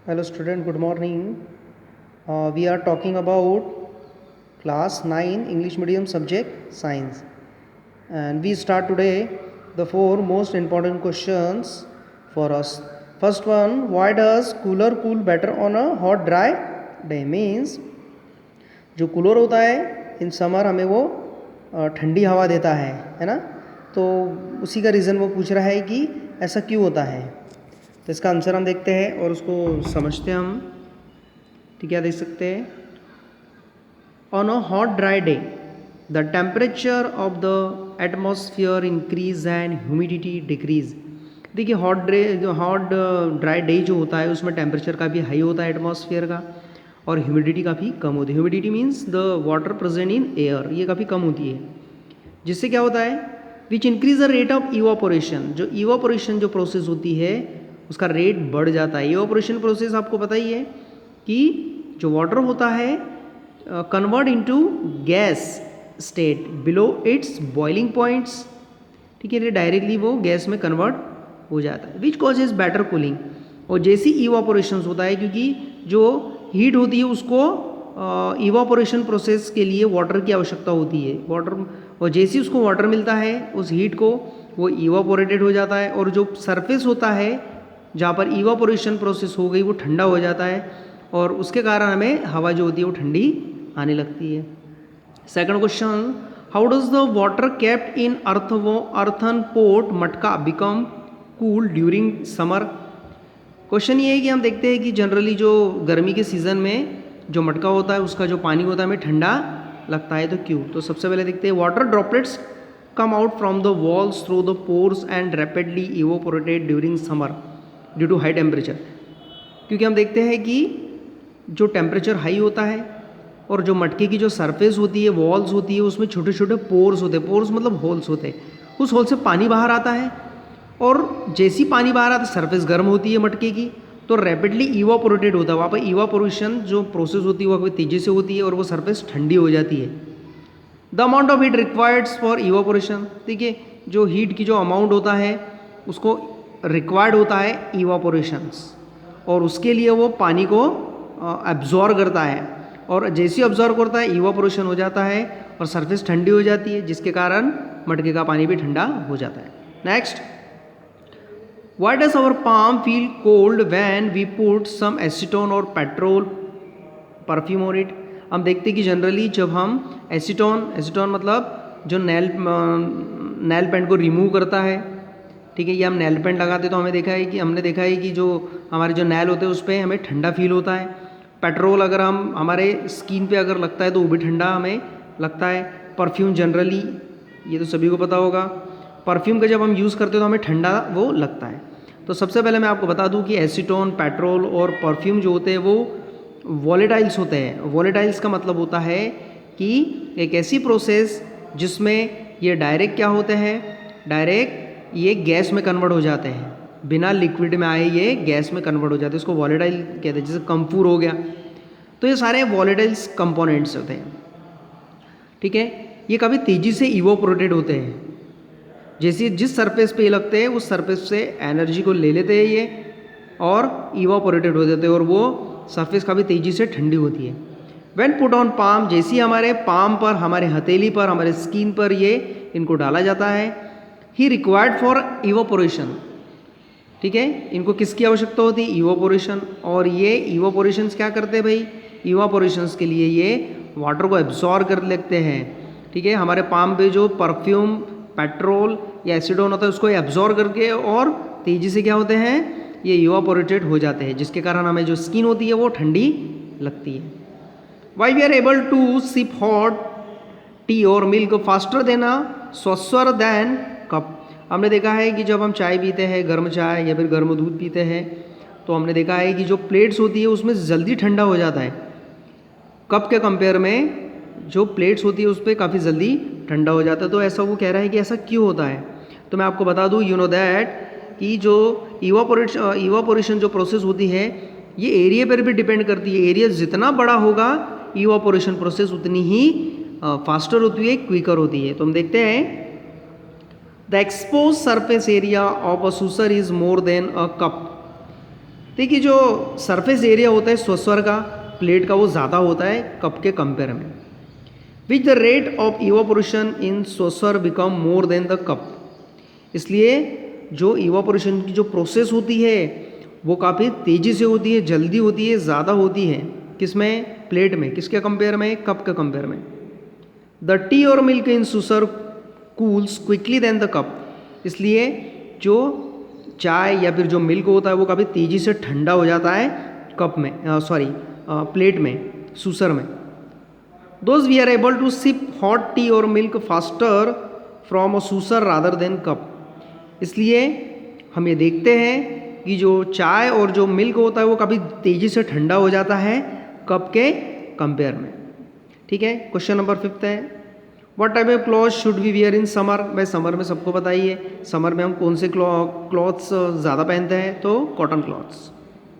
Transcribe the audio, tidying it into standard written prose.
Hello student, good morning. We are talking about class 9 English medium subject science, and we start today the four most important questions for us. First one, why does cooler cool better on a hot dry day? Means जो cooler होता है in summer हमें वो ठंडी हवा देता है ना। तो उसी का रीज़न वो पूछ रहा है कि ऐसा क्यों होता है। तो इसका आंसर हम देखते हैं और उसको समझते हैं हम। ठीक है, देख सकते हैं। On a hot dry day the temperature of the atmosphere increase and humidity decrease. देखिए हॉट ड्राई डे जो होता है उसमें टेम्परेचर काफ़ी हाई होता है एटमॉस्फेयर का, और ह्यूमिडिटी काफ़ी कम होती है। Humidity means the water present in air, ये काफ़ी कम होती है। जिससे क्या होता है, which increase the rate of evaporation. जो इवापोरेशन जो प्रोसेस होती है उसका रेट बढ़ जाता है। इवापोरेशन प्रोसेस आपको पता ही है कि जो वाटर होता है convert into gas state below it's boiling points. ठीक है, डायरेक्टली वो गैस में कन्वर्ट हो जाता है। Which causes better cooling. और जैसी इवापोरेशन होता है, क्योंकि जो हीट होती है उसको इवापोरेशन प्रोसेस के लिए वाटर की आवश्यकता होती है। वाटर, और जैसे उसको वाटर मिलता है उस हीट को वो इवापोरेटेड हो जाता है, और जो सरफेस होता है जहाँ पर इवापोरेशन प्रोसेस हो गई वो ठंडा हो जाता है, और उसके कारण हमें हवा जो होती है वो ठंडी आने लगती है। Second question, how does the water kept in earthen pot matka become cool during summer. Question ये है कि हम देखते हैं कि जनरली जो गर्मी के सीज़न में जो मटका होता है उसका जो पानी होता है हमें ठंडा लगता है, तो क्यों। तो सबसे पहले देखते हैं, water droplets come out from the walls through the pores and rapidly evaporated during summer due to high temperature. क्योंकि हम देखते हैं कि जो टेम्परेचर हाई होता है और जो मटके की जो सरफेस होती है, वॉल्स होती है, उसमें छोटे छोटे पोर्स होते हैं। पोर्स मतलब होल्स होते हैं। उस होल से पानी बाहर आता है, और जैसी पानी बाहर आता है सरफेस गर्म होती है मटके की, तो रैपिडली इवापोरेटेड होता है। वहाँ पर इवापोरेशन जो प्रोसेस होती है वो काफ़ी तेज़ी से होती है और वो सरफेस ठंडी हो जाती है। The amount of heat requires for evaporation. देखिए जो हीट की जो अमाउंट होता है उसको रिक्वायर्ड होता है इवापोरेशंस, और उसके लिए वो पानी को एब्जॉर्ब करता है, और जैसे ही एब्जॉर्ब करता है इवापोरेशन हो जाता है और सरफेस ठंडी हो जाती है, जिसके कारण मटके का पानी भी ठंडा हो जाता है। Next, why does our palm feel cold when we put some acetone और पेट्रोल परफ्यूम ऑन इट। हम देखते हैं कि जनरली जब हम एसीटोन मतलब जो नेल पेंट को रिमूव करता है, ठीक है, ये हम नेल पेंट लगाते तो हमने देखा है कि जो हमारे जो नेल होते हैं उस पर हमें ठंडा फील होता है। पेट्रोल अगर हम हमारे स्किन पे अगर लगता है तो वो भी ठंडा हमें लगता है। परफ्यूम जनरली, ये तो सभी को पता होगा, परफ्यूम का जब हम यूज़ करते हैं तो हमें ठंडा वो लगता है। तो सबसे पहले मैं आपको बता दूं कि एसीटोन, पेट्रोल और परफ्यूम जो होते हैं वो वॉलेटाइल्स होते हैं। वॉलेटाइल्स का मतलब होता है कि एक ऐसी प्रोसेस जिसमें ये डायरेक्ट क्या होते हैं, डायरेक्ट ये गैस में कन्वर्ट हो जाते हैं, बिना लिक्विड में आए ये गैस में कन्वर्ट हो जाते हैं। इसको वॉलेटाइल कहते हैं। जैसे कम्फूर हो गया, तो ये सारे वॉलेटाइल्स कंपोनेंट्स होते हैं। ठीक है, ये काफ़ी तेज़ी से इवोपोरेटेड होते हैं। जैसे जिस सरफेस पे ये लगते हैं उस सरफेस से एनर्जी को ले लेते हैं ये, और इवापोरेटेड हो जाते हैं, और वो सरफेस काफ़ी तेज़ी से ठंडी होती है। व्हेन पुट ऑन पाम, जैसे हमारे पाम पर, हमारे हथेली पर, हमारे स्किन पर ये इनको डाला जाता है, ही रिक्वायर्ड फॉर इवापोरेशन। ठीक है, इनको किसकी आवश्यकता होती है, इवापोरेशन। और ये इवापोरेशंस क्या करते हैं भाई, इवापोरेशंस के लिए ये वाटर को एब्जॉर्ब कर लेते हैं। ठीक है, हमारे पाम पे जो परफ्यूम, पेट्रोल या एसिडोन होता है उसको एब्जॉर्ब करके और तेज़ी से क्या होते हैं, ये इवापोरेटेड हो जाते हैं, जिसके कारण हमें जो स्किन होती है वो ठंडी लगती है। Why we are able to sip hot tea और मिल्क फास्टर देना स्वस्वर दैन कप। हमने देखा है कि जब हम चाय पीते हैं, गर्म चाय या फिर गर्म दूध पीते हैं, तो हमने देखा है कि जो प्लेट्स होती है उसमें जल्दी ठंडा हो जाता है। कप के कंपेयर में जो प्लेट्स होती है उस पर काफ़ी जल्दी ठंडा हो जाता है। तो ऐसा वो कह रहा है कि ऐसा क्यों होता है। तो मैं आपको बता दूं, यू नो दैट, कि जो इवापोरेशन जो प्रोसेस होती है ये एरिया पर भी डिपेंड करती है। एरिया जितना बड़ा होगा इवापोरेशन प्रोसेस उतनी ही फास्टर होती है, क्विकर होती है। तो हम देखते हैं, the expose surface area of a saucer is more than a cup. देखिए जो सरफेस एरिया होता है स्वस्वर का, प्लेट का, वो ज़्यादा होता है कप के कंपेयर में। Which the rate of evaporation in saucer become more than the cup. इसलिए जो इवापोरेशन की जो प्रोसेस होती है वो काफ़ी तेज़ी से होती है, जल्दी होती है, ज़्यादा होती है। किसमें? प्लेट में। किसके कंपेयर में? कप के कंपेयर में। द टी और milk in saucer cools quickly than the cup. इसलिए जो चाय या फिर जो मिल्क होता है वो काफ़ी तेज़ी से ठंडा हो जाता है कप में, प्लेट में, सूसर में। Those we are able to sip hot tea और milk faster from a saucer rather than cup. इसलिए हम ये देखते हैं कि जो चाय और जो मिल्क होता है वो काफ़ी तेज़ी से ठंडा हो जाता है कप के कंपेयर में। ठीक है। क्वेश्चन नंबर 5 है, what type of cloth should we wear in summer. भाई समर में सबको पता ही है, समर में हम कौन से क्लॉथ्स ज़्यादा पहनते हैं, तो कॉटन क्लॉथ्स।